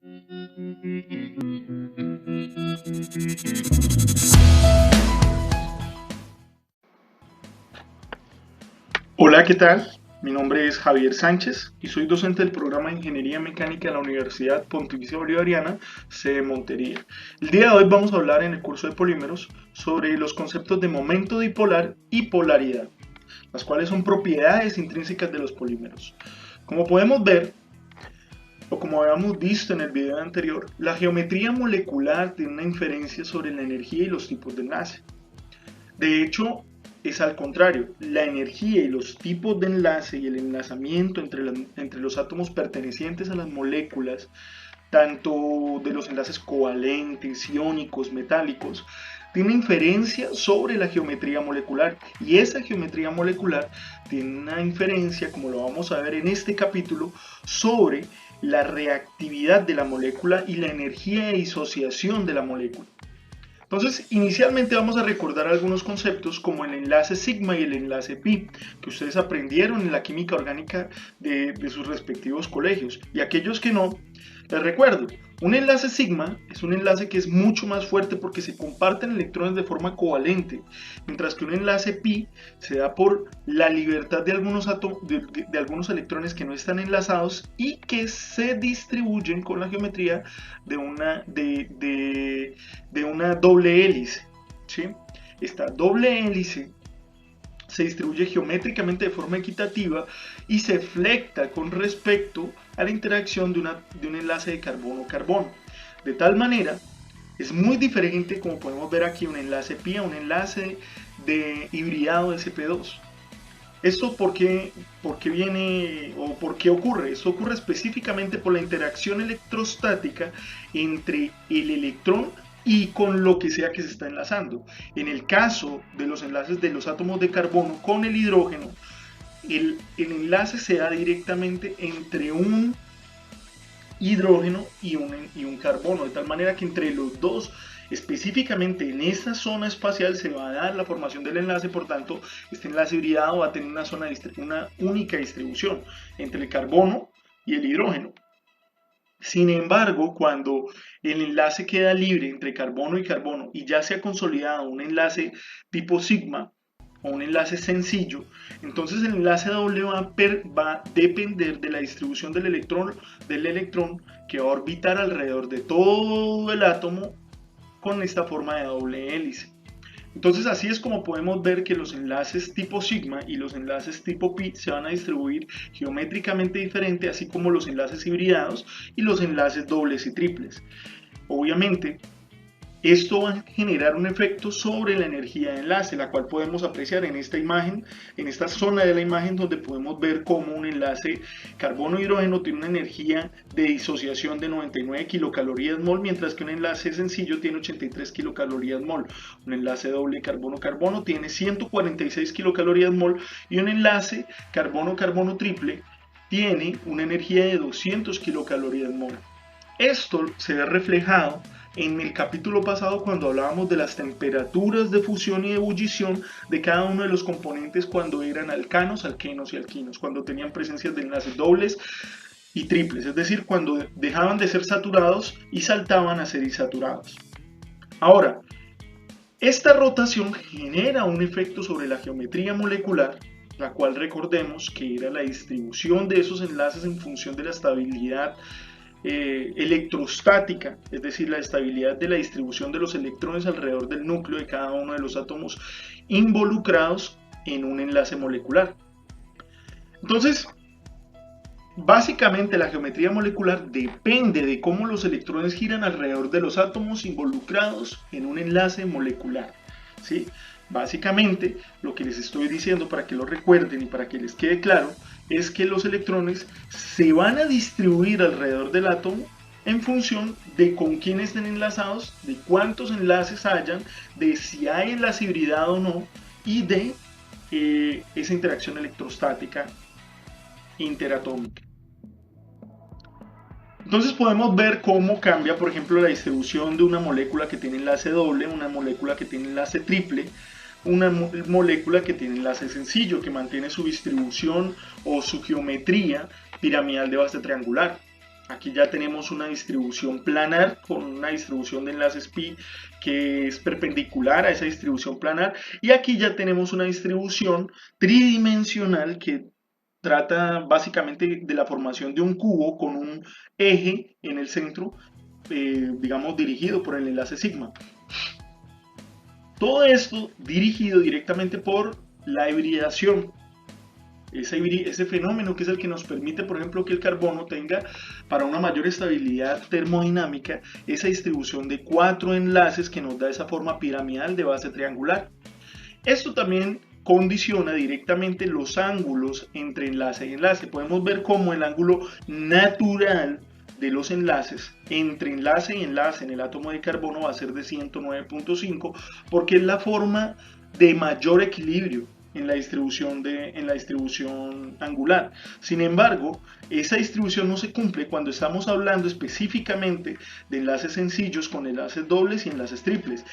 Hola, ¿qué tal? Mi nombre es Javier Sánchez y soy docente del programa de Ingeniería Mecánica de la Universidad Pontificia Bolivariana, sede Montería. El día de hoy vamos a hablar en el curso de polímeros sobre los conceptos de momento dipolar y polaridad, las cuales son propiedades intrínsecas de los polímeros. Como podemos ver, o como habíamos visto en el video anterior, la geometría molecular tiene una inferencia sobre la energía y los tipos de enlace. De hecho, es al contrario, la energía y los tipos de enlace y el enlazamiento entre los átomos pertenecientes a las moléculas, tanto de los enlaces covalentes, iónicos, metálicos, tiene inferencia sobre la geometría molecular, y esa geometría molecular tiene una inferencia, como lo vamos a ver en este capítulo, sobre la reactividad de la molécula y la energía de disociación de la molécula. Entonces, inicialmente vamos a recordar algunos conceptos como el enlace sigma y el enlace pi, que ustedes aprendieron en la química orgánica de sus respectivos colegios. Y aquellos que no, les recuerdo, un enlace sigma es un enlace que es mucho más fuerte porque se comparten electrones de forma covalente, mientras que un enlace pi se da por la libertad de algunos electrones que no están enlazados y que se distribuyen con la geometría de una doble hélice, ¿sí? Esta doble hélice se distribuye geométricamente de forma equitativa y se flecta con respecto a la interacción de un enlace de carbono-carbono. De tal manera, es muy diferente, como podemos ver aquí, un enlace pi a un enlace de hibridado de sp2. ¿Esto por qué viene o por qué ocurre? Esto ocurre específicamente por la interacción electrostática entre el electrón y con lo que sea que se está enlazando. En el caso de los enlaces de los átomos de carbono con el hidrógeno, el enlace se da directamente entre un hidrógeno y un carbono, de tal manera que entre los dos, específicamente en esa zona espacial, se va a dar la formación del enlace. Por tanto, este enlace hibridado va a tener una única distribución entre el carbono y el hidrógeno. Sin embargo, cuando el enlace queda libre entre carbono y carbono y ya se ha consolidado un enlace tipo sigma o un enlace sencillo, entonces el enlace doble va a depender de la distribución del electrón que va a orbitar alrededor de todo el átomo con esta forma de doble hélice. Entonces así es como podemos ver que los enlaces tipo sigma y los enlaces tipo pi se van a distribuir geométricamente diferente, así como los enlaces hibridados y los enlaces dobles y triples. Obviamente, esto va a generar un efecto sobre la energía de enlace, la cual podemos apreciar en esta imagen, en esta zona de la imagen, donde podemos ver cómo un enlace carbono-hidrógeno tiene una energía de disociación de 99 kilocalorías mol, mientras que un enlace sencillo tiene 83 kilocalorías mol. Un enlace doble carbono-carbono tiene 146 kilocalorías mol, y un enlace carbono-carbono triple tiene una energía de 200 kilocalorías mol. Esto se ve reflejado en el capítulo pasado cuando hablábamos de las temperaturas de fusión y de ebullición de cada uno de los componentes cuando eran alcanos, alquenos y alquinos, cuando tenían presencias de enlaces dobles y triples, es decir, cuando dejaban de ser saturados y saltaban a ser insaturados. Ahora, esta rotación genera un efecto sobre la geometría molecular, la cual recordemos que era la distribución de esos enlaces en función de la estabilidad electrostática, es decir, la estabilidad de la distribución de los electrones alrededor del núcleo de cada uno de los átomos involucrados en un enlace molecular. Entonces, básicamente la geometría molecular depende de cómo los electrones giran alrededor de los átomos involucrados en un enlace molecular, ¿sí? Básicamente, lo que les estoy diciendo para que lo recuerden y para que les quede claro, es que los electrones se van a distribuir alrededor del átomo en función de con quién estén enlazados, de cuántos enlaces hayan, de si hay enlace hibridado o no, y de esa interacción electrostática interatómica. Entonces podemos ver cómo cambia, por ejemplo, la distribución de una molécula que tiene enlace doble, una molécula que tiene enlace triple, una molécula que tiene enlace sencillo, que mantiene su distribución o su geometría piramidal de base triangular. Aquí ya tenemos una distribución planar con una distribución de enlaces pi que es perpendicular a esa distribución planar. Y aquí ya tenemos una distribución tridimensional que trata básicamente de la formación de un cubo con un eje en el centro, digamos, dirigido por el enlace sigma. Todo esto dirigido directamente por la hibridación. Ese fenómeno que es el que nos permite, por ejemplo, que el carbono tenga, para una mayor estabilidad termodinámica, esa distribución de 4 enlaces que nos da esa forma piramidal de base triangular. Esto también condiciona directamente los ángulos entre enlace y enlace. Podemos ver cómo el ángulo natural de los enlaces entre enlace y enlace en el átomo de carbono va a ser de 109.5 porque es la forma de mayor equilibrio en la distribución angular. Sin embargo, esa distribución no se cumple cuando estamos hablando específicamente de enlaces sencillos con enlaces dobles y enlaces triples.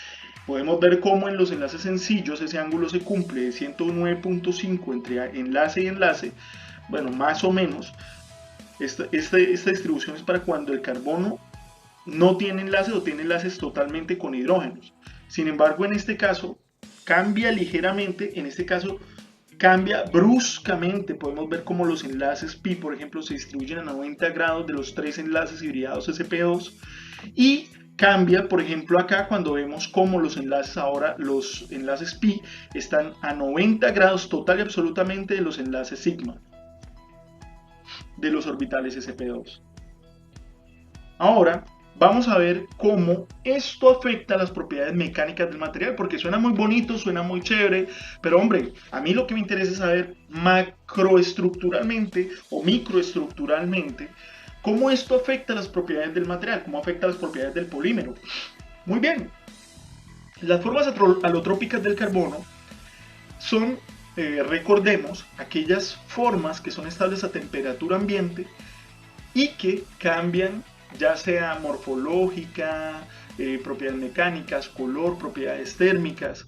Podemos ver cómo en los enlaces sencillos ese ángulo se cumple de 109.5 entre enlace y enlace, bueno, más o menos. Esta distribución es para cuando el carbono no tiene enlaces o tiene enlaces totalmente con hidrógenos. Sin embargo, en este caso cambia ligeramente, en este caso cambia bruscamente. Podemos ver cómo los enlaces pi, por ejemplo, se distribuyen a 90 grados de los 3 enlaces hibridados sp2 y cambia, por ejemplo, acá cuando vemos cómo los enlaces ahora, los enlaces pi están a 90 grados total y absolutamente de los enlaces sigma de los orbitales sp2. Ahora vamos a ver cómo esto afecta a las propiedades mecánicas del material, porque suena muy bonito, suena muy chévere, pero hombre, a mí lo que me interesa es saber macroestructuralmente o microestructuralmente cómo esto afecta a las propiedades del material, cómo afecta a las propiedades del polímero. Muy bien, las formas alotrópicas del carbono son, recordemos, aquellas formas que son estables a temperatura ambiente y que cambian ya sea morfológica, propiedades mecánicas, color, propiedades térmicas.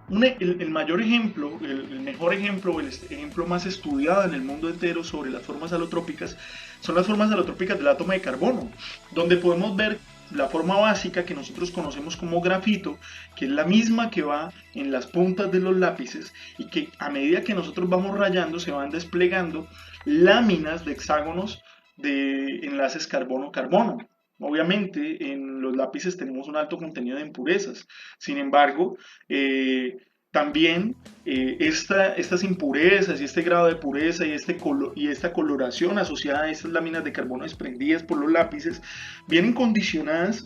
El mayor ejemplo, el mejor ejemplo, el ejemplo más estudiado en el mundo entero sobre las formas alotrópicas son las formas alotrópicas del átomo de carbono, donde podemos ver la forma básica que nosotros conocemos como grafito, que es la misma que va en las puntas de los lápices y que a medida que nosotros vamos rayando se van desplegando láminas de hexágonos de enlaces carbono-carbono. Obviamente en los lápices tenemos un alto contenido de impurezas, sin embargo, también estas impurezas y este grado de pureza y esta coloración asociada a estas láminas de carbono desprendidas por los lápices vienen condicionadas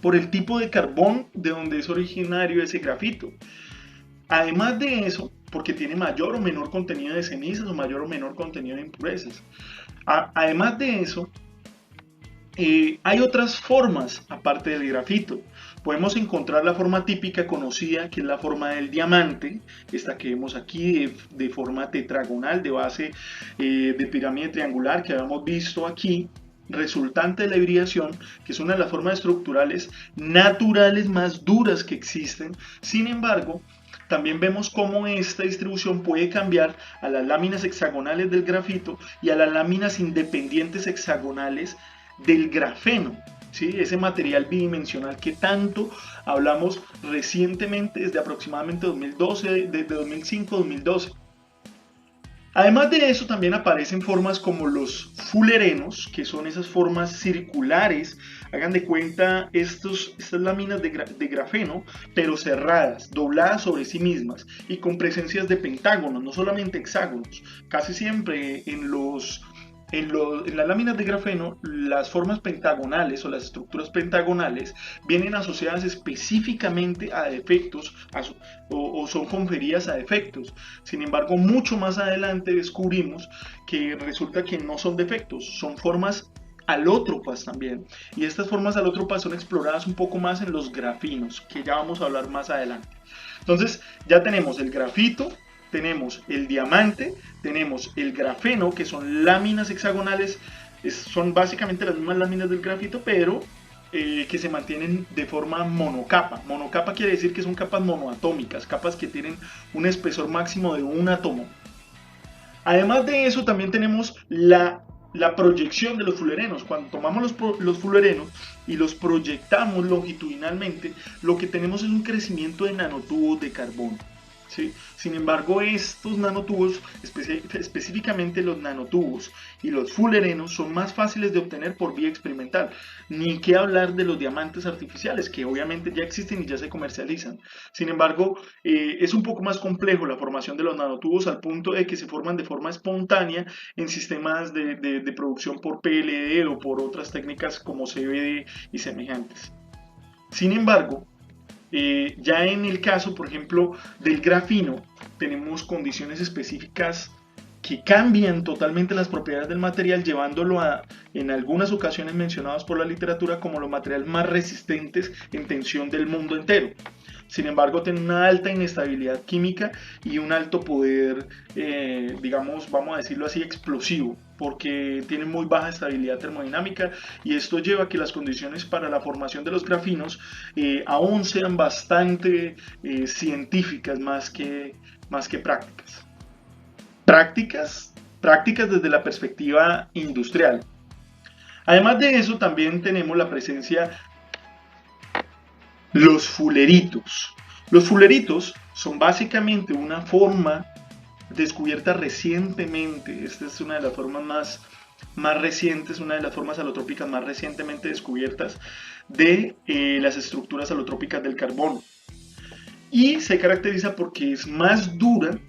por el tipo de carbón de donde es originario ese grafito. Además de eso, porque tiene mayor o menor contenido de cenizas o mayor o menor contenido de impurezas. Además de eso, hay otras formas aparte del grafito. Podemos encontrar la forma típica conocida, que es la forma del diamante, esta que vemos aquí de forma tetragonal, de base de pirámide triangular que habíamos visto aquí, resultante de la hibridación, que es una de las formas estructurales naturales más duras que existen. Sin embargo, también vemos cómo esta distribución puede cambiar a las láminas hexagonales del grafito y a las láminas independientes hexagonales del grafeno, ¿sí? Ese material bidimensional que tanto hablamos recientemente, desde aproximadamente 2012, desde 2005-2012. Además de eso, también aparecen formas como los fullerenos, que son esas formas circulares. Hagan de cuenta estas láminas de grafeno, pero cerradas, dobladas sobre sí mismas y con presencias de pentágonos, no solamente hexágonos. Casi siempre en las láminas de grafeno, las formas pentagonales o las estructuras pentagonales vienen asociadas específicamente a defectos o son conferidas a defectos. Sin embargo, mucho más adelante descubrimos que resulta que no son defectos, son formas alótropas también. Y estas formas alótropas son exploradas un poco más en los grafinos, que ya vamos a hablar más adelante. Entonces, ya tenemos el grafito, tenemos el diamante, tenemos el grafeno, que son láminas hexagonales, son básicamente las mismas láminas del grafito, pero que se mantienen de forma monocapa. Monocapa quiere decir que son capas monoatómicas, capas que tienen un espesor máximo de un átomo. Además de eso, también tenemos la la proyección de los fullerenos. Cuando tomamos los fullerenos y los proyectamos longitudinalmente, lo que tenemos es un crecimiento de nanotubos de carbono. ¿Sí? Sin embargo, estos nanotubos, específicamente los nanotubos y los fullerenos, son más fáciles de obtener por vía experimental. Ni qué hablar de los diamantes artificiales, que obviamente ya existen y ya se comercializan. Sin embargo, es un poco más complejo la formación de los nanotubos, al punto de que se forman de forma espontánea en sistemas de producción por PLD o por otras técnicas como CVD y semejantes. Sin embargo, ya en el caso, por ejemplo, del grafino, tenemos condiciones específicas que cambian totalmente las propiedades del material, llevándolo a, en algunas ocasiones mencionados por la literatura, como los materiales más resistentes en tensión del mundo entero. Sin embargo, tiene una alta inestabilidad química y un alto poder, digamos, vamos a decirlo así, explosivo, porque tiene muy baja estabilidad termodinámica, y esto lleva a que las condiciones para la formación de los grafinos aún sean bastante científicas más que prácticas. Prácticas desde la perspectiva industrial. Además de eso, también tenemos la presencia los fuleritos. Los fuleritos son básicamente una forma descubierta recientemente. Esta es una de las formas más recientes, una de las formas alotrópicas más recientemente descubiertas de las estructuras alotrópicas del carbono. Y se caracteriza porque es más dura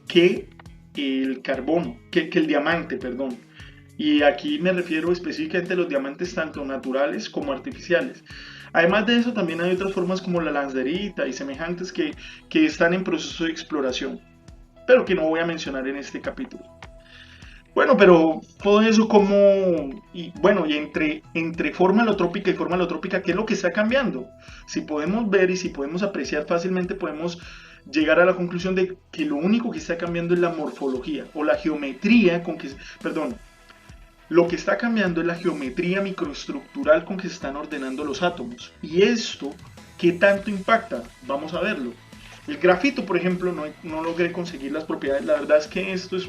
que el carbono, que el diamante, perdón. Y aquí me refiero específicamente a los diamantes tanto naturales como artificiales. Además de eso, también hay otras formas como la lanzerita y semejantes que están en proceso de exploración, pero que no voy a mencionar en este capítulo. Bueno, pero todo eso como, y bueno, y entre forma alotrópica y forma alotrópica, ¿qué es lo que está cambiando? Si podemos ver y si podemos apreciar fácilmente, podemos llegar a la conclusión de que lo único que está cambiando es la morfología o la geometría con que, perdón, lo que está cambiando es la geometría microestructural con que se están ordenando los átomos. ¿Y esto qué tanto impacta? Vamos a verlo. El grafito, por ejemplo, no logré conseguir las propiedades. La verdad es que esto es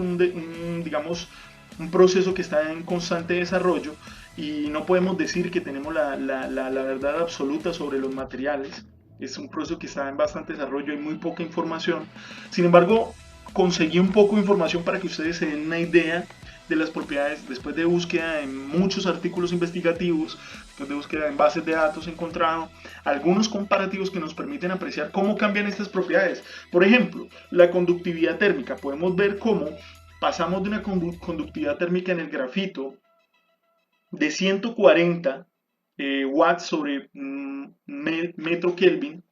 digamos, un proceso que está en constante desarrollo, y no podemos decir que tenemos la verdad absoluta sobre los materiales. Es un proceso que está en bastante desarrollo, hay muy poca información. Sin embargo, conseguí un poco de información para que ustedes se den una idea de las propiedades después de búsqueda en muchos artículos investigativos, después de búsqueda en bases de datos. He encontrado algunos comparativos que nos permiten apreciar cómo cambian estas propiedades. Por ejemplo, la conductividad térmica. Podemos ver cómo pasamos de una conductividad térmica en el grafito de 140 watts sobre metro Kelvin.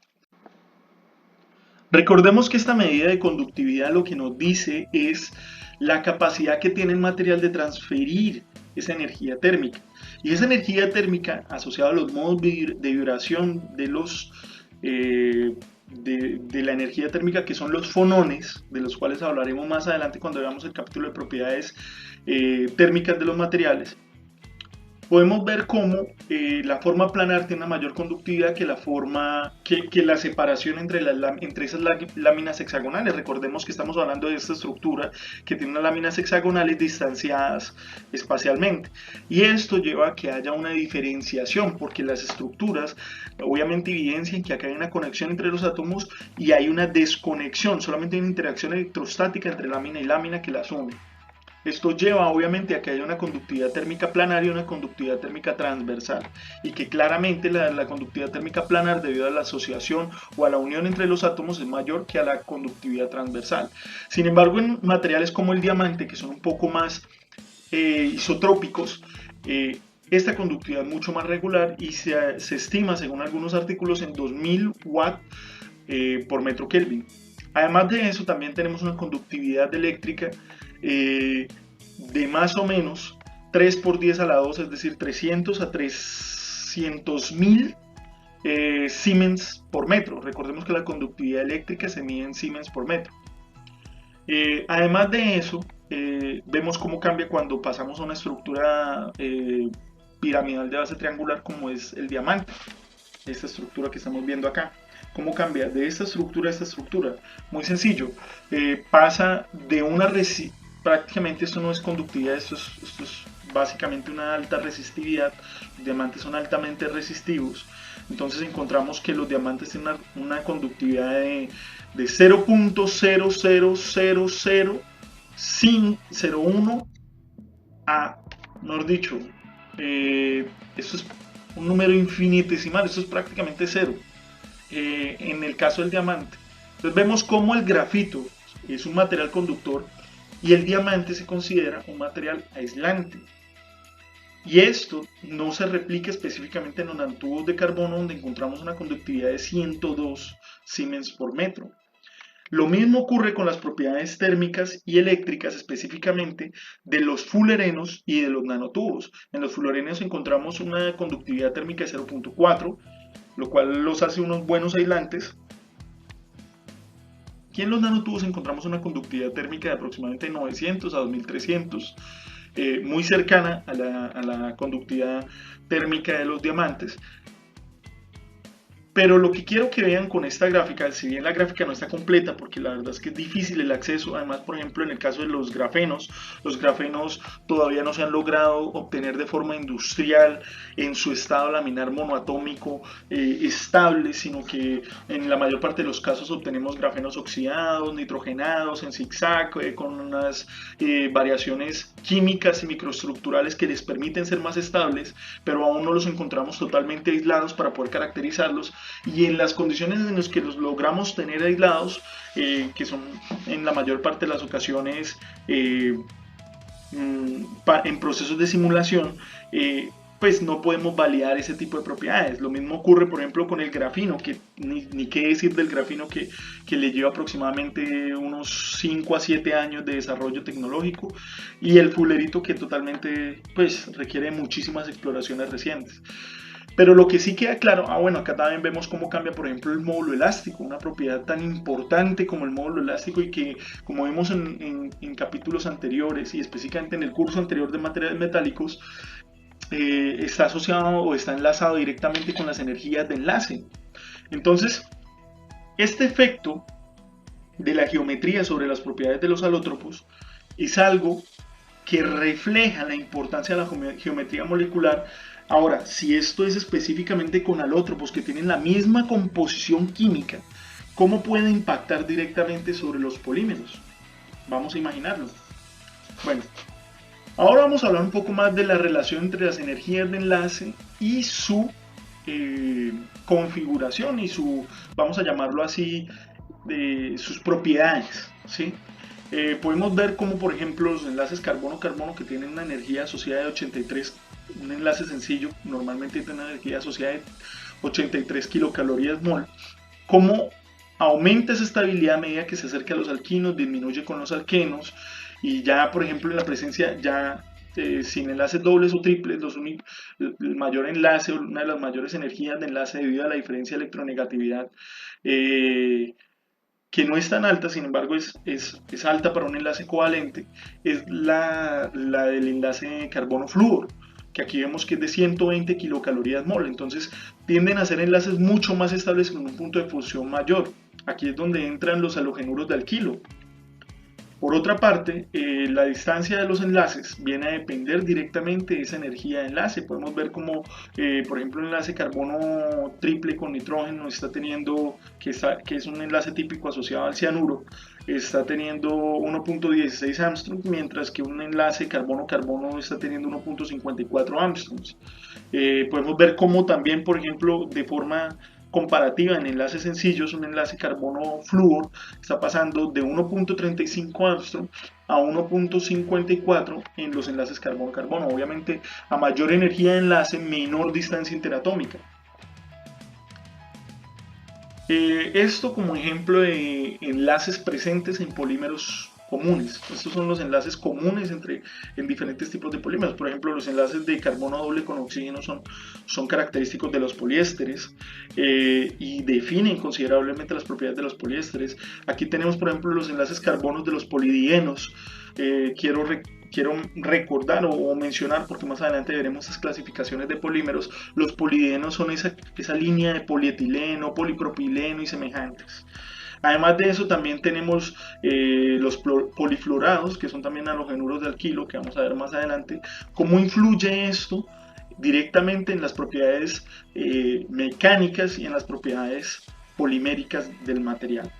Recordemos que esta medida de conductividad lo que nos dice es la capacidad que tiene el material de transferir esa energía térmica. Y esa energía térmica, asociada a los modos de vibración de la energía térmica, que son los fonones, de los cuales hablaremos más adelante cuando veamos el capítulo de propiedades térmicas de los materiales, podemos ver cómo la forma planar tiene una mayor conductividad que la separación entre esas láminas hexagonales. Recordemos que estamos hablando de esta estructura que tiene unas láminas hexagonales distanciadas espacialmente, y esto lleva a que haya una diferenciación, porque las estructuras obviamente evidencian que acá hay una conexión entre los átomos y hay una desconexión, solamente hay una interacción electrostática entre lámina y lámina que las une. Esto lleva obviamente a que haya una conductividad térmica planar y una conductividad térmica transversal, y que claramente la conductividad térmica planar, debido a la asociación o a la unión entre los átomos, es mayor que a la conductividad transversal. Sin embargo, en materiales como el diamante, que son un poco más isotrópicos, esta conductividad es mucho más regular y se estima, según algunos artículos, en 2000 watts por metro Kelvin. Además de eso, también tenemos una conductividad eléctrica de más o menos 3 por 10 a la 2, es decir, 300 a 300.000 Siemens por metro. Recordemos que la conductividad eléctrica se mide en Siemens por metro. Además de eso, vemos cómo cambia cuando pasamos a una estructura piramidal de base triangular como es el diamante, esta estructura que estamos viendo acá. ¿Cómo cambia de esta estructura a esta estructura? Muy sencillo, pasa de una prácticamente esto no es conductividad, esto es básicamente una alta resistividad. Los diamantes son altamente resistivos, entonces encontramos que los diamantes tienen una conductividad de 0.0000001 a, mejor dicho, esto es un número infinitesimal, esto es prácticamente cero en el caso del diamante. Entonces vemos cómo el grafito es un material conductor y el diamante se considera un material aislante. Y esto no se replica específicamente en los nanotubos de carbono, donde encontramos una conductividad de 102 Siemens por metro. Lo mismo ocurre con las propiedades térmicas y eléctricas, específicamente de los fullerenos y de los nanotubos. En los fullerenos encontramos una conductividad térmica de 0.4, lo cual los hace unos buenos aislantes. Y en los nanotubos encontramos una conductividad térmica de aproximadamente 900 a 2300, muy cercana a la conductividad térmica de los diamantes. Pero lo que quiero que vean con esta gráfica, si bien la gráfica no está completa, porque la verdad es que es difícil el acceso, además, por ejemplo, en el caso de los grafenos todavía no se han logrado obtener de forma industrial en su estado laminar monoatómico estable, sino que en la mayor parte de los casos obtenemos grafenos oxidados, nitrogenados, en zigzag, con unas variaciones químicas y microestructurales que les permiten ser más estables, pero aún no los encontramos totalmente aislados para poder caracterizarlos. Y en las condiciones en las que los logramos tener aislados, que son en la mayor parte de las ocasiones en procesos de simulación, pues no podemos validar ese tipo de propiedades. Lo mismo ocurre, por ejemplo, con el grafino, que ni qué decir del grafino, que le lleva aproximadamente unos 5 a 7 años de desarrollo tecnológico, y el fullerito, que totalmente pues requiere muchísimas exploraciones recientes. Pero lo que sí queda claro, bueno, acá también vemos cómo cambia, por ejemplo, el módulo elástico, una propiedad tan importante como el módulo elástico, y que, como vimos en capítulos anteriores y específicamente en el curso anterior de materiales metálicos, está asociado o está enlazado directamente con las energías de enlace. Entonces, este efecto de la geometría sobre las propiedades de los alótropos es algo que refleja la importancia de la geometría molecular. Ahora, si esto es específicamente con alótropos que tienen la misma composición química, ¿cómo puede impactar directamente sobre los polímeros? Vamos a imaginarlo. Bueno, ahora vamos a hablar un poco más de la relación entre las energías de enlace y su configuración y su, vamos a llamarlo así, sus propiedades, ¿sí? Podemos ver como, por ejemplo, los enlaces carbono-carbono, que tienen una energía asociada de 83, un enlace sencillo normalmente tiene una energía asociada de 83 kilocalorías mol, cómo aumenta esa estabilidad a medida que se acerca a los alquinos, disminuye con los alquenos, y ya, por ejemplo, en la presencia ya sin enlaces dobles o triples, el mayor enlace, una de las mayores energías de enlace debido a la diferencia de electronegatividad, que no es tan alta, sin embargo es alta para un enlace covalente, es la del enlace carbono-flúor, que aquí vemos que es de 120 kilocalorías mol. Entonces tienden a ser enlaces mucho más estables con un punto de fusión mayor. Aquí es donde entran los halogenuros de alquilo. Por otra parte, la distancia de los enlaces viene a depender directamente de esa energía de enlace. Podemos ver como, por ejemplo, el enlace carbono triple con nitrógeno está teniendo, que es un enlace típico asociado al cianuro, está teniendo 1.16 Armstrong, mientras que un enlace carbono-carbono está teniendo 1.54 Armstrongs. Podemos ver cómo también, por ejemplo, de forma comparativa en enlaces sencillos, un enlace carbono-flúor está pasando de 1.35 Armstrong a 1.54 en los enlaces carbono-carbono. Obviamente, a mayor energía de enlace, menor distancia interatómica. Esto como ejemplo de enlaces presentes en polímeros comunes. Estos son los enlaces comunes en diferentes tipos de polímeros. Por ejemplo, los enlaces de carbono doble con oxígeno son característicos de los poliésteres y definen considerablemente las propiedades de los poliésteres. Aquí tenemos, por ejemplo, los enlaces carbonos de los polidienos. Quiero recordar o mencionar, porque más adelante veremos estas clasificaciones de polímeros. Los polidienos son esa línea de polietileno, polipropileno y semejantes. Además de eso, también tenemos los polifluorados, que son también halogenuros de alquilo, que vamos a ver más adelante. ¿Cómo influye esto directamente en las propiedades mecánicas y en las propiedades poliméricas del material?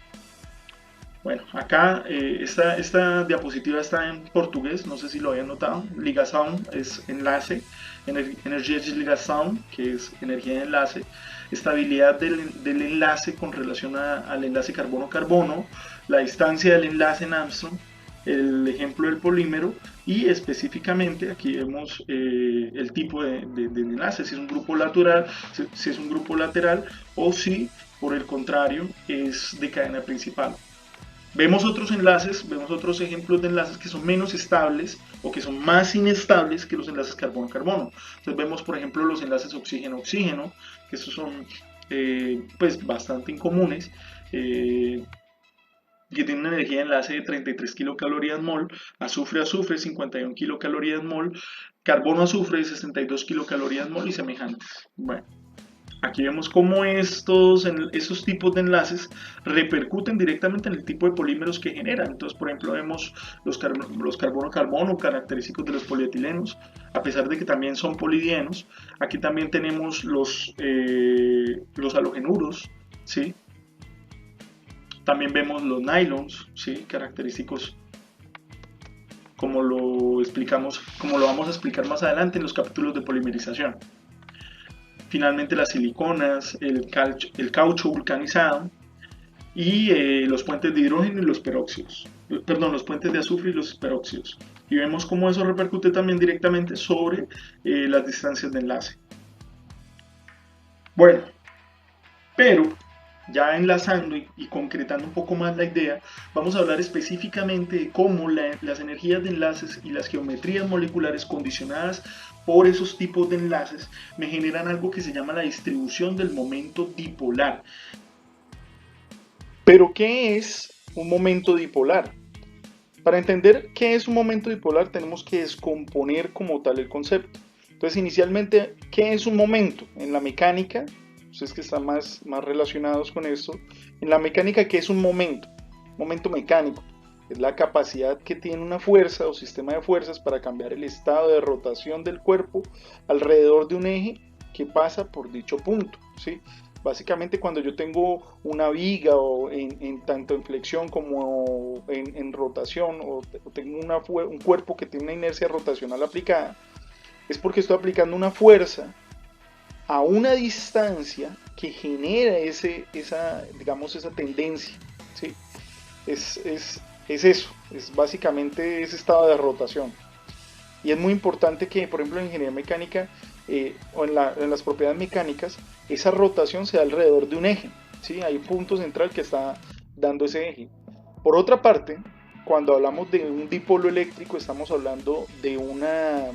Bueno, acá esta diapositiva está en portugués, no sé si lo habían notado. Ligação es enlace, energía de ligação, que es energía de enlace, estabilidad del enlace con relación al enlace carbono-carbono, la distancia del enlace en Armstrong, el ejemplo del polímero y específicamente aquí vemos el tipo de enlace, si es un grupo lateral, si es un grupo lateral o si por el contrario es de cadena principal. Vemos otros enlaces, vemos otros ejemplos de enlaces que son menos estables o que son más inestables que los enlaces carbono-carbono. Entonces vemos, por ejemplo, los enlaces oxígeno-oxígeno, que estos son pues bastante incomunes, que tienen una energía de enlace de 33 kilocalorías mol, azufre-azufre 51 kilocalorías mol, carbono-azufre 62 kilocalorías mol y semejantes. Bueno. Aquí vemos cómo estos tipos de enlaces repercuten directamente en el tipo de polímeros que generan. Entonces, por ejemplo, vemos los carbono-carbono característicos de los polietilenos, a pesar de que también son polidienos. Aquí también tenemos los halogenuros, ¿sí? También vemos los nylons, ¿sí? Característicos como lo explicamos, como lo vamos a explicar más adelante en los capítulos de polimerización. Finalmente las siliconas, el caucho vulcanizado y los puentes de hidrógeno y los peróxidos, perdón, los puentes de azufre y los peróxidos. Y vemos cómo eso repercute también directamente sobre las distancias de enlace. Bueno, pero ya enlazando y concretando un poco más la idea, vamos a hablar específicamente de cómo las energías de enlaces y las geometrías moleculares condicionadas por esos tipos de enlaces me generan algo que se llama la distribución del momento dipolar. ¿Pero qué es un momento dipolar? Para entender qué es un momento dipolar tenemos que descomponer como tal el concepto. Entonces, inicialmente, ¿qué es un momento? En la mecánica, ustedes que están más relacionados con esto, en la mecánica, ¿qué es un momento? Momento mecánico es la capacidad que tiene una fuerza o sistema de fuerzas para cambiar el estado de rotación del cuerpo alrededor de un eje que pasa por dicho punto, ¿sí? Básicamente cuando yo tengo una viga o tanto en flexión como en rotación o tengo un cuerpo que tiene una inercia rotacional aplicada, es porque estoy aplicando una fuerza a una distancia que genera esa tendencia, ¿sí? Es eso, es básicamente ese estado de rotación. Y es muy importante que, por ejemplo, en ingeniería mecánica o en las propiedades mecánicas, esa rotación se da alrededor de un eje, ¿sí? Hay un punto central que está dando ese eje. Por otra parte, cuando hablamos de un dipolo eléctrico, estamos hablando de una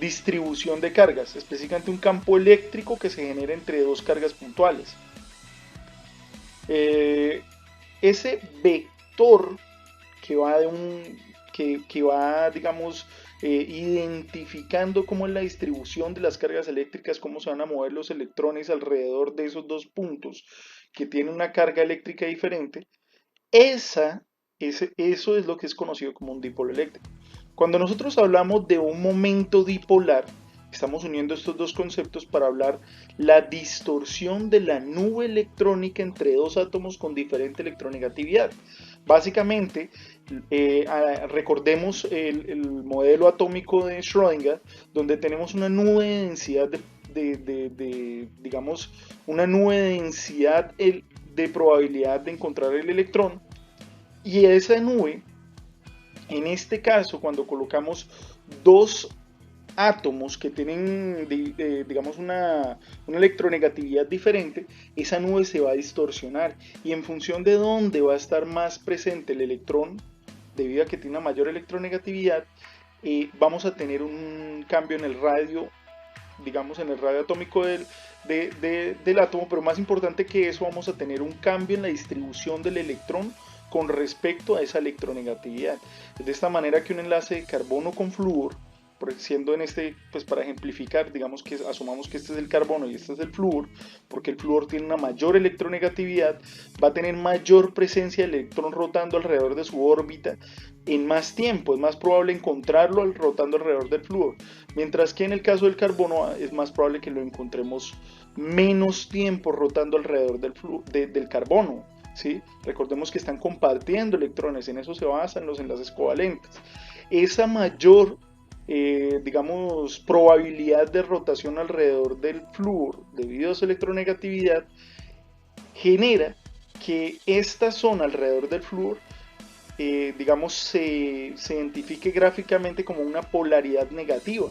distribución de cargas, específicamente un campo eléctrico que se genera entre dos cargas puntuales. Ese vector que va digamos, identificando cómo es la distribución de las cargas eléctricas, cómo se van a mover los electrones alrededor de esos dos puntos que tienen una carga eléctrica diferente, eso es lo que es conocido como un dipolo eléctrico. Cuando nosotros hablamos de un momento dipolar, estamos uniendo estos dos conceptos para hablar la distorsión de la nube electrónica entre dos átomos con diferente electronegatividad. Básicamente, recordemos el modelo atómico de Schrödinger, donde tenemos una nube de densidad digamos, una nube de densidad de probabilidad de encontrar el electrón, y esa nube, en este caso, cuando colocamos dos átomos que tienen, digamos, una electronegatividad diferente, esa nube se va a distorsionar y en función de dónde va a estar más presente el electrón, debido a que tiene una mayor electronegatividad, vamos a tener un cambio en el radio, digamos, en el radio atómico del átomo, pero más importante que eso, vamos a tener un cambio en la distribución del electrón con respecto a esa electronegatividad. Es de esta manera que un enlace de carbono con flúor siendo en este, pues para ejemplificar, digamos que asumamos que este es el carbono y este es el flúor, porque el flúor tiene una mayor electronegatividad, va a tener mayor presencia del electrón rotando alrededor de su órbita en más tiempo, es más probable encontrarlo rotando alrededor del flúor, mientras que en el caso del carbono es más probable que lo encontremos menos tiempo rotando alrededor del carbono. ¿Sí? Recordemos que están compartiendo electrones, en eso se basan los enlaces covalentes. Esa mayor, digamos, probabilidad de rotación alrededor del flúor debido a su electronegatividad genera que esta zona alrededor del flúor, digamos, se identifique gráficamente como una polaridad negativa,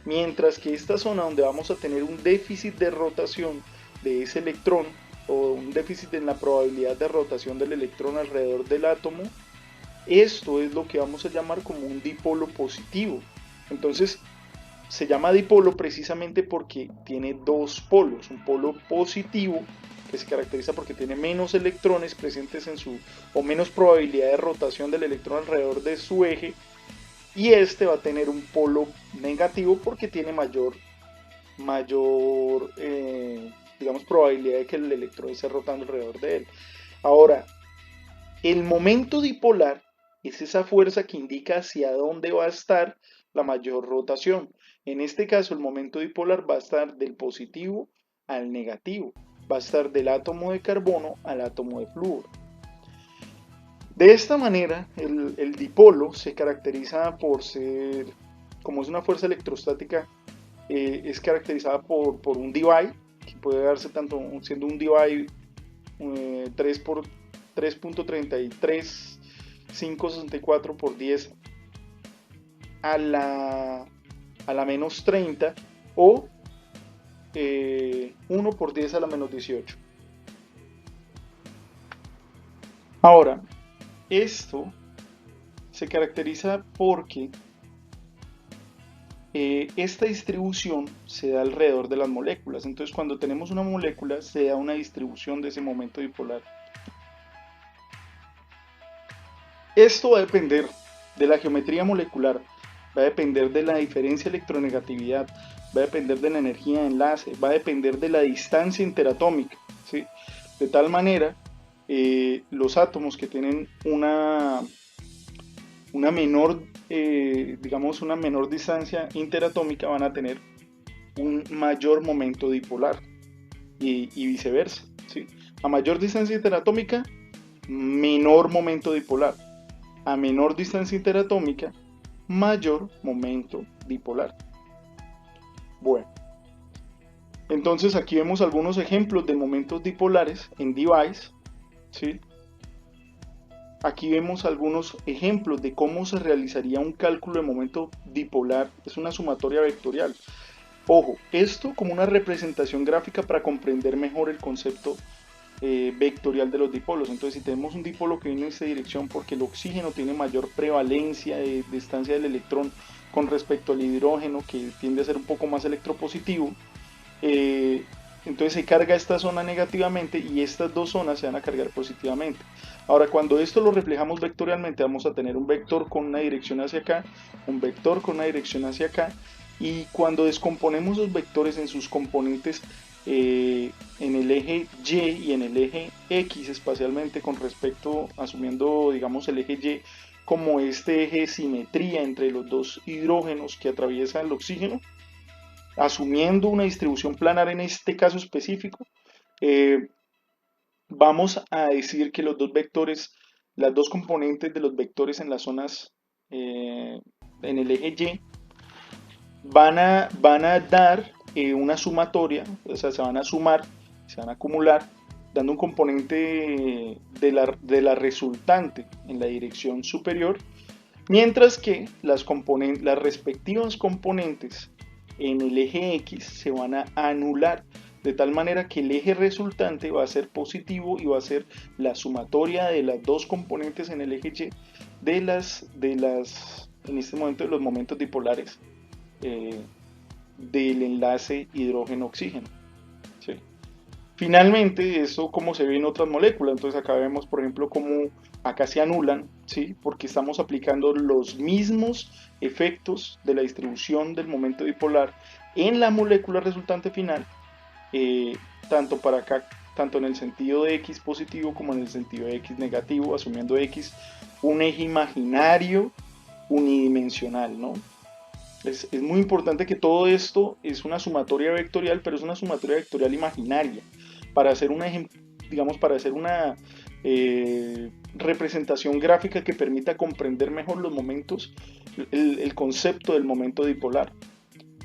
mientras que esta zona donde vamos a tener un déficit de rotación de ese electrón, o un déficit en la probabilidad de rotación del electrón alrededor del átomo, esto es lo que vamos a llamar como un dipolo positivo. Entonces se llama dipolo precisamente porque tiene dos polos, un polo positivo que se caracteriza porque tiene menos electrones presentes en su, o menos probabilidad de rotación del electrón alrededor de su eje, y este va a tener un polo negativo porque tiene mayor digamos, probabilidad de que el electrón esté rotando alrededor de él. Ahora, el momento dipolar es esa fuerza que indica hacia dónde va a estar la mayor rotación. En este caso, el momento dipolar va a estar del positivo al negativo, va a estar del átomo de carbono al átomo de flúor. De esta manera, el dipolo se caracteriza por ser, como es una fuerza electrostática, es caracterizada por un Debye, que puede darse tanto siendo un Debye 3 por 3.33564 por 10 a la menos 30 o 1 por 10 a la menos 18. Ahora, esto se caracteriza porque esta distribución se da alrededor de las moléculas. Entonces, cuando tenemos una molécula, se da una distribución de ese momento dipolar. Esto va a depender de la geometría molecular, va a depender de la diferencia de electronegatividad, va a depender de la energía de enlace, va a depender de la distancia interatómica, ¿sí? De tal manera, los átomos que tienen una menor, digamos, una menor distancia interatómica van a tener un mayor momento dipolar y viceversa, ¿sí? A mayor distancia interatómica, menor momento dipolar. A menor distancia interatómica, mayor momento dipolar. Bueno, entonces aquí vemos algunos ejemplos de momentos dipolares en Debye, ¿sí? Aquí vemos algunos ejemplos de cómo se realizaría un cálculo de momento dipolar. Es una sumatoria vectorial. Ojo, esto como una representación gráfica para comprender mejor el concepto vectorial de los dipolos. Entonces, si tenemos un dipolo que viene en esta dirección porque el oxígeno tiene mayor prevalencia de distancia del electrón con respecto al hidrógeno, que tiende a ser un poco más electropositivo, entonces se carga esta zona negativamente y estas dos zonas se van a cargar positivamente. Ahora, cuando esto lo reflejamos vectorialmente, vamos a tener un vector con una dirección hacia acá, un vector con una dirección hacia acá, y cuando descomponemos los vectores en sus componentes, en el eje Y y en el eje X espacialmente con respecto, asumiendo, digamos, el eje Y como este eje de simetría entre los dos hidrógenos que atraviesan el oxígeno, asumiendo una distribución planar en este caso específico, vamos a decir que los dos vectores, las dos componentes de los vectores en las zonas, en el eje Y, van a dar una sumatoria, o sea, se van a sumar, se van a acumular, dando un componente de la resultante en la dirección superior, mientras que las respectivas componentes en el eje X se van a anular, de tal manera que el eje resultante va a ser positivo y va a ser la sumatoria de las dos componentes en el eje Y en este momento, de los momentos dipolares del enlace hidrógeno-oxígeno, ¿sí? Finalmente, eso como se ve en otras moléculas, entonces acá vemos, por ejemplo, cómo acá se anulan, ¿sí? Porque estamos aplicando los mismos efectos de la distribución del momento dipolar en la molécula resultante final, eh, tanto para acá, tanto en el sentido de X positivo como en el sentido de X negativo, asumiendo X un eje imaginario unidimensional, ¿no? Es muy importante que todo esto es una sumatoria vectorial, pero es una sumatoria vectorial imaginaria, para hacer una, digamos, para hacer una representación gráfica que permita comprender mejor los momentos, el concepto del momento dipolar.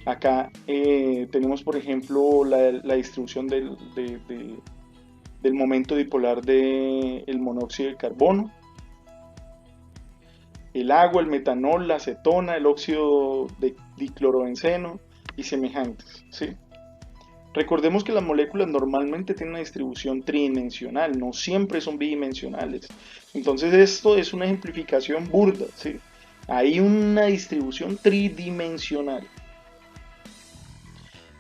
Acá tenemos, por ejemplo, la distribución del momento dipolar del monóxido de carbono, el agua, el metanol, la acetona, el óxido de diclorobenceno y semejantes, ¿sí? Recordemos que las moléculas normalmente tienen una distribución tridimensional, no siempre son bidimensionales. Entonces esto es una ejemplificación burda, ¿sí? Hay una distribución tridimensional.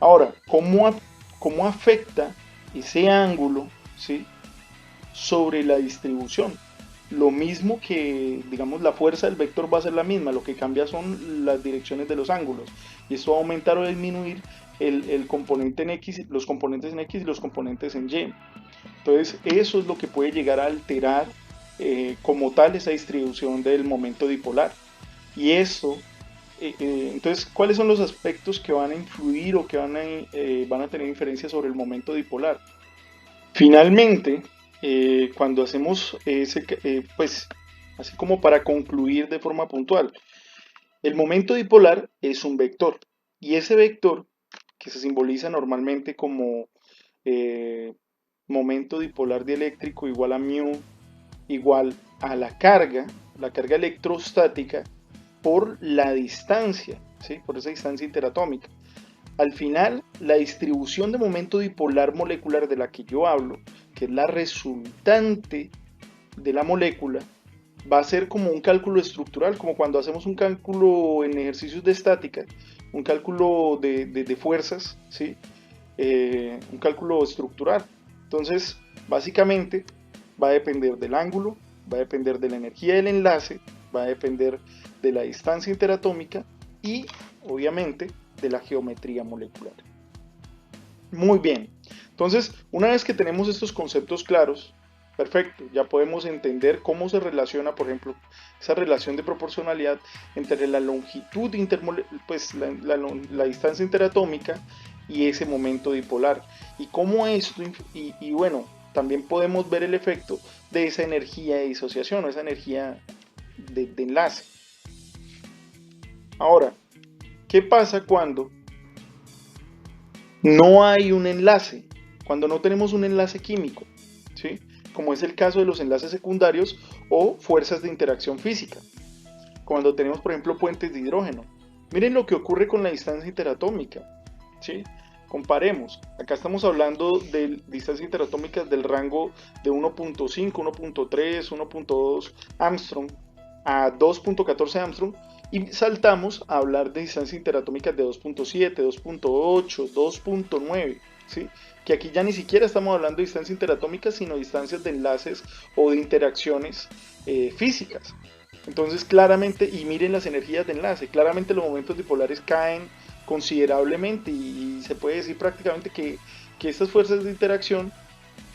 Ahora, ¿cómo afecta ese ángulo, ¿sí?, sobre la distribución? Lo mismo que, digamos, la fuerza del vector va a ser la misma, lo que cambia son las direcciones de los ángulos. Y esto va a aumentar o disminuir el componente en X, los componentes en X y los componentes en Y. Entonces, eso es lo que puede llegar a alterar como tal esa distribución del momento dipolar. Y eso, entonces, ¿cuáles son los aspectos que van a influir o que van a tener inferencia sobre el momento dipolar? Finalmente, cuando hacemos pues, así como para concluir de forma puntual, el momento dipolar es un vector y ese vector, que se simboliza normalmente como eh, momento dipolar dieléctrico igual a mu igual a la carga electrostática por la distancia, ¿sí?, por esa distancia interatómica. Al final, la distribución de momento dipolar molecular de la que yo hablo, que es la resultante de la molécula, va a ser como un cálculo estructural, como cuando hacemos un cálculo en ejercicios de estática, un cálculo de fuerzas, ¿sí? Un cálculo estructural. Entonces, básicamente, va a depender del ángulo, va a depender de la energía del enlace, va a depender de la distancia interatómica y, obviamente, de la geometría molecular. Muy bien. Entonces, una vez que tenemos estos conceptos claros, perfecto, ya podemos entender cómo se relaciona, por ejemplo, esa relación de proporcionalidad entre la longitud pues la distancia interatómica y ese momento dipolar. Y cómo esto, y bueno, también podemos ver el efecto de esa energía de disociación o esa energía de enlace. Ahora, ¿qué pasa cuando no hay un enlace? Cuando no tenemos un enlace químico, ¿sí?, como es el caso de los enlaces secundarios o fuerzas de interacción física. Cuando tenemos, por ejemplo, puentes de hidrógeno. Miren lo que ocurre con la distancia interatómica, ¿sí? Comparemos. Acá estamos hablando de distancias interatómicas del rango de 1.5, 1.3, 1.2 Armstrong a 2.14 Armstrong y saltamos a hablar de distancias interatómicas de 2.7, 2.8, 2.9, ¿sí? Que aquí ya ni siquiera estamos hablando de distancias interatómicas, sino distancias de enlaces o de interacciones físicas. Entonces claramente, y miren las energías de enlace, claramente los momentos dipolares caen considerablemente y se puede decir prácticamente que estas fuerzas de interacción,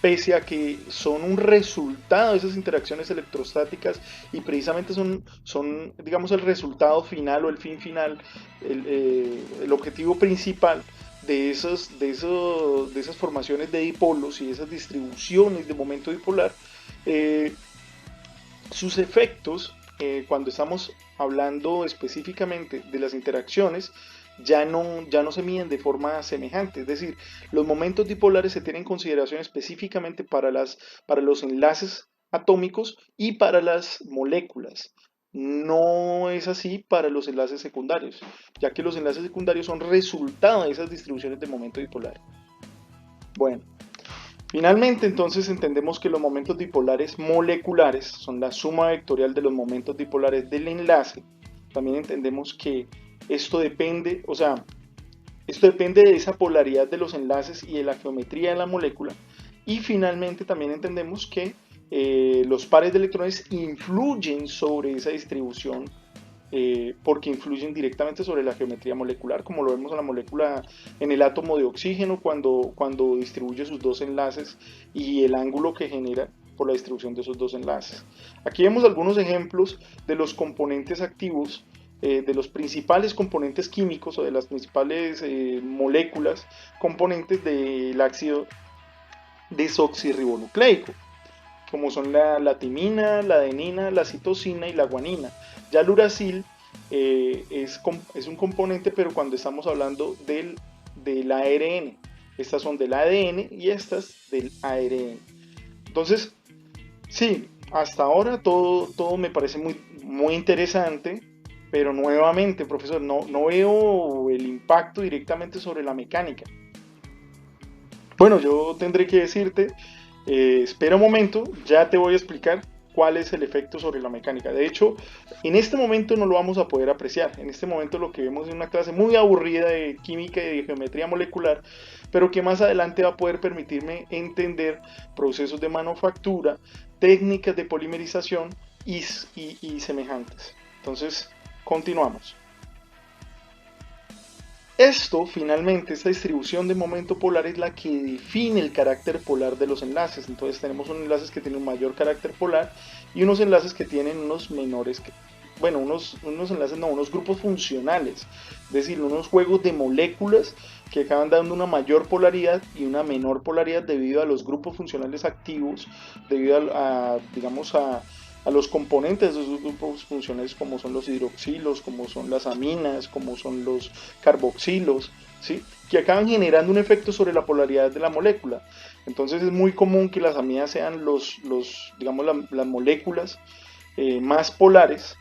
pese a que son un resultado de esas interacciones electrostáticas y precisamente son digamos, el resultado final o el fin final, el objetivo principal de esas formaciones de dipolos y esas distribuciones de momento dipolar, sus efectos, cuando estamos hablando específicamente de las interacciones, ya no se miden de forma semejante. Es decir, los momentos dipolares se tienen en consideración específicamente para los enlaces atómicos y para las moléculas. No es así para los enlaces secundarios, ya que los enlaces secundarios son resultado de esas distribuciones de momento dipolar. Bueno, finalmente, entonces entendemos que los momentos dipolares moleculares son la suma vectorial de los momentos dipolares del enlace. También entendemos que esto depende, o sea, esto depende de esa polaridad de los enlaces y de la geometría de la molécula. Y finalmente también entendemos que los pares de electrones influyen sobre esa distribución porque influyen directamente sobre la geometría molecular, como lo vemos en la molécula, en el átomo de oxígeno cuando distribuye sus dos enlaces y el ángulo que genera por la distribución de esos dos enlaces. Aquí vemos algunos ejemplos de los componentes activos, de los principales componentes químicos o de las principales moléculas componentes del ácido desoxirribonucleico, como son la timina, la adenina, la citosina y la guanina. Ya el uracil es un componente, pero cuando estamos hablando del ARN. Estas son del ADN y estas del ARN. Entonces, sí, hasta ahora todo me parece muy interesante, pero nuevamente, profesor, no veo el impacto directamente sobre la mecánica. Bueno, yo tendré que decirte, espera un momento, ya te voy a explicar cuál es el efecto sobre la mecánica. De hecho, en este momento no lo vamos a poder apreciar. En este momento lo que vemos es una clase muy aburrida de química y de geometría molecular, pero que más adelante va a poder permitirme entender procesos de manufactura, técnicas de polimerización y semejantes. Entonces, continuamos. Esto, finalmente, esta distribución de momento polar es la que define el carácter polar de los enlaces. Entonces tenemos unos enlaces que tienen un mayor carácter polar y unos enlaces que tienen unos menores, bueno, unos enlaces no, unos grupos funcionales, es decir, unos juegos de moléculas que acaban dando una mayor polaridad y una menor polaridad debido a los grupos funcionales activos, debido digamos, a los componentes de esos grupos funcionales como son los hidroxilos, como son las amikas, como son los carboxilos, ¿sí? Que acaban generando un efecto sobre la polaridad de la molécula. Entonces es muy común que las amidas sean digamos, las moléculas más polares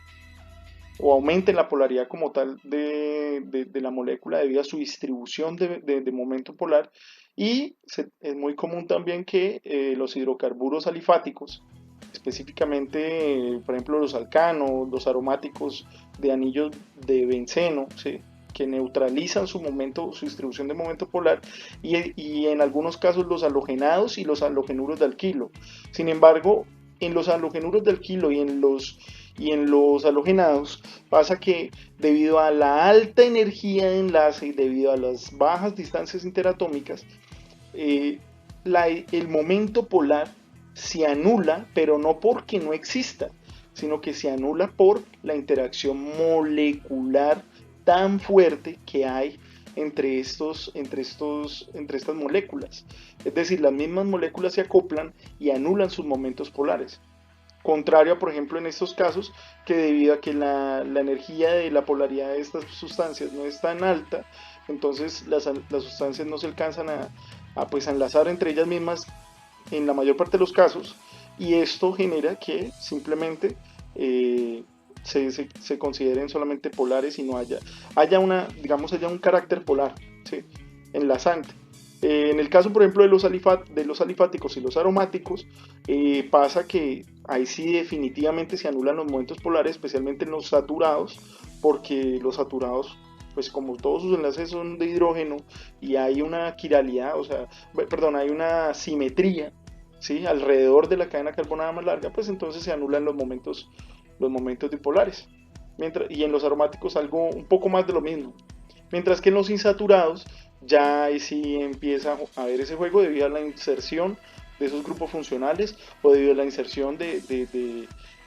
o aumenten la polaridad como tal de la molécula debido a su distribución de momento polar y es muy común también que los hidrocarburos alifáticos, específicamente, por ejemplo, los alcanos, los aromáticos de anillos de benceno, ¿sí? Que neutralizan su distribución de momento polar y en algunos casos los halogenados y los halogenuros de alquilo. Sin embargo, en los halogenuros de alquilo y en los halogenados pasa que debido a la alta energía de enlace y debido a las bajas distancias interatómicas, eh, el momento polar se anula, pero no porque no exista, sino que se anula por la interacción molecular tan fuerte que hay entre estas moléculas. Es decir, las mismas moléculas se acoplan y anulan sus momentos polares. Contrario a, por ejemplo, en estos casos, que debido a que la energía de la polaridad de estas sustancias no es tan alta, entonces las sustancias no se alcanzan pues, a enlazar entre ellas mismas en la mayor parte de los casos, y esto genera que simplemente se consideren solamente polares y no haya un carácter polar, ¿sí? Enlazante. En el caso, por ejemplo, de los alifáticos y los aromáticos, pasa que ahí sí definitivamente se anulan los momentos polares, especialmente en los saturados, porque los saturados, pues como todos sus enlaces son de hidrógeno y hay una quiralidad, o sea, perdón, hay una simetría, ¿sí? Alrededor de la cadena carbonada más larga, pues entonces se anulan los momentos dipolares. Y en los aromáticos algo un poco más de lo mismo. Mientras que en los insaturados ya ahí sí empieza a haber ese juego debido a la inserción de esos grupos funcionales o debido a la inserción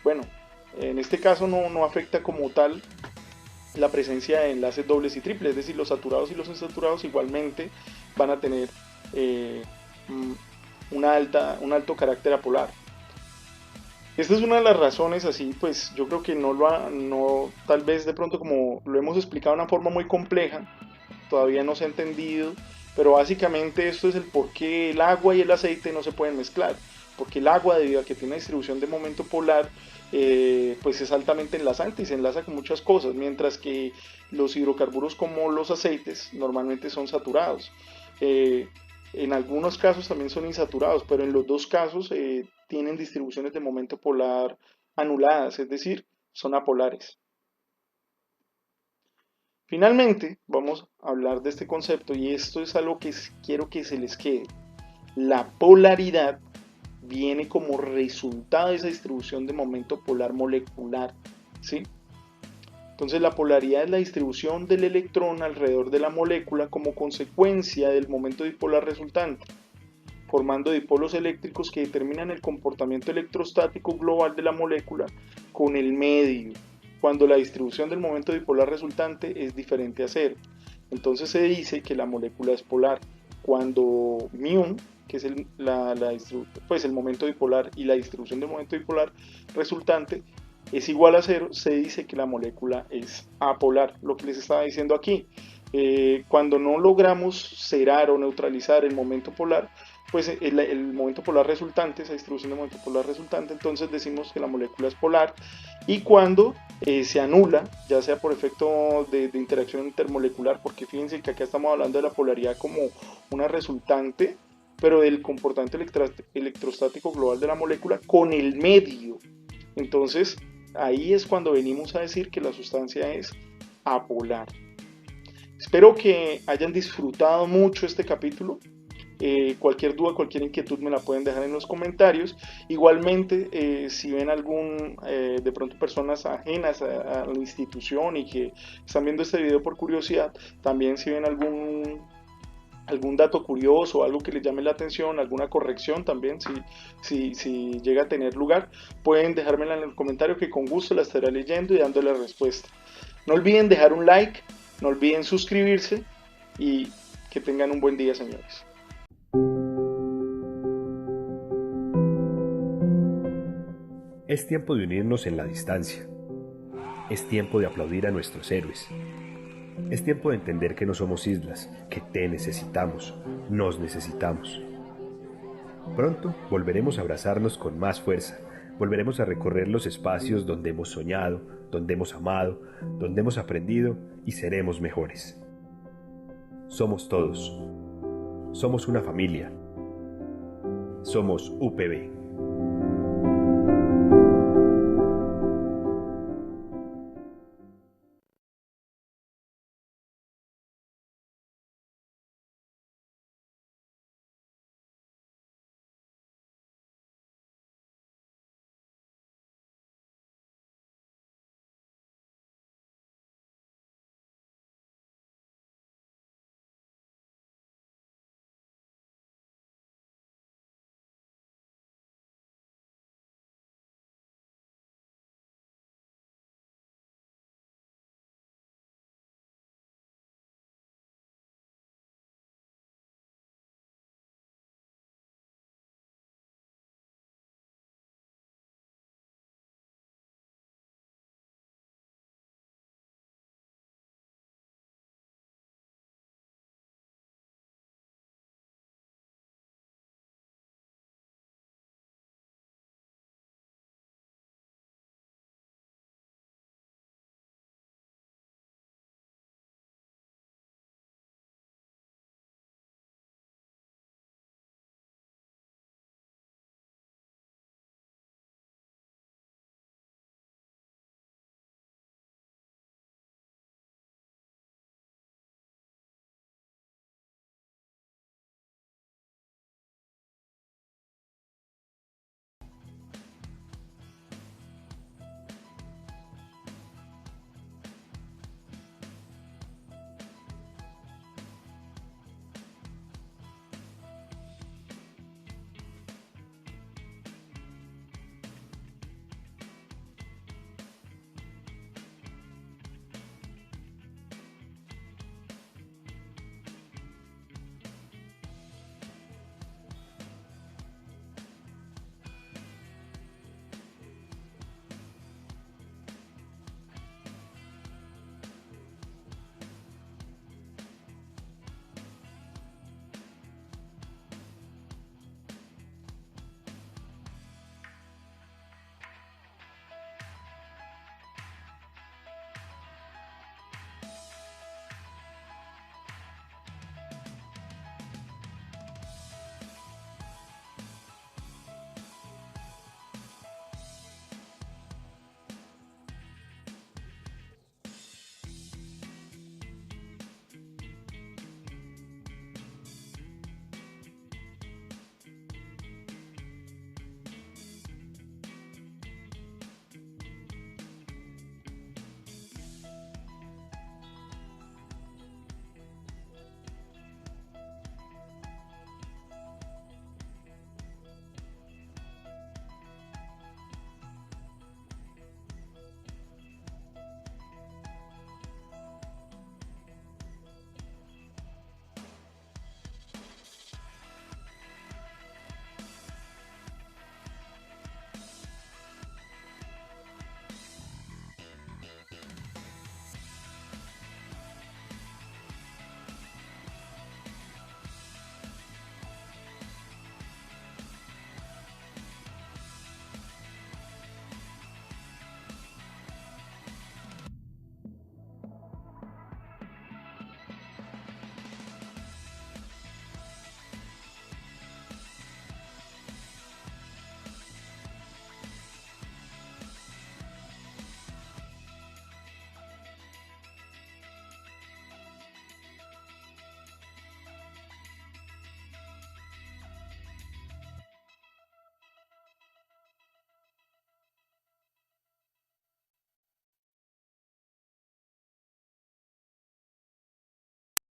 bueno, en este caso no afecta como tal la presencia de enlaces dobles y triples, es decir, los saturados y los insaturados igualmente van a tener un alto carácter apolar. Esta es una de las razones, así pues yo creo que tal vez de pronto como lo hemos explicado de una forma muy compleja, todavía no se ha entendido, pero básicamente esto es el por qué el agua y el aceite no se pueden mezclar, porque el agua debido a que tiene una distribución de momento polar, pues es altamente enlazante y se enlaza con muchas cosas, mientras que los hidrocarburos como los aceites normalmente son saturados. En algunos casos también son insaturados, pero en los dos casos tienen distribuciones de momento polar anuladas, es decir, son apolares. Finalmente, vamos a hablar de este concepto y esto es algo que quiero que se les quede. La polaridad viene como resultado de esa distribución de momento polar molecular, ¿sí? Entonces la polaridad es la distribución del electrón alrededor de la molécula como consecuencia del momento dipolar resultante, formando dipolos eléctricos que determinan el comportamiento electrostático global de la molécula con el medio, cuando la distribución del momento dipolar resultante es diferente a cero. Entonces se dice que la molécula es polar cuando μ, que es el momento dipolar, y la distribución del momento dipolar resultante es igual a cero, se dice que la molécula es apolar. Lo que les estaba diciendo aquí, cuando no logramos cerar o neutralizar el momento polar, pues el momento polar resultante, esa distribución de momento polar resultante, entonces decimos que la molécula es polar. Y cuando se anula, ya sea por efecto de interacción intermolecular, porque fíjense que acá estamos hablando de la polaridad como una resultante, pero del comportamiento electrostático global de la molécula con el medio. Entonces, ahí es cuando venimos a decir que la sustancia es apolar. Espero que hayan disfrutado mucho este capítulo. Cualquier duda, cualquier inquietud me la pueden dejar en los comentarios. Igualmente, si ven de pronto personas ajenas a la institución y que están viendo este video por curiosidad, también si ven algún dato curioso, algo que les llame la atención, alguna corrección también, si llega a tener lugar, pueden dejármela en el comentario que con gusto la estaré leyendo y dándole respuesta. No olviden dejar un like, no olviden suscribirse y que tengan un buen día, señores. Es tiempo de unirnos en la distancia. Es tiempo de aplaudir a nuestros héroes. Es tiempo de entender que no somos islas, que te necesitamos, nos necesitamos. Pronto volveremos a abrazarnos con más fuerza, volveremos a recorrer los espacios donde hemos soñado, donde hemos amado, donde hemos aprendido y seremos mejores. Somos todos. Somos una familia. Somos UPB.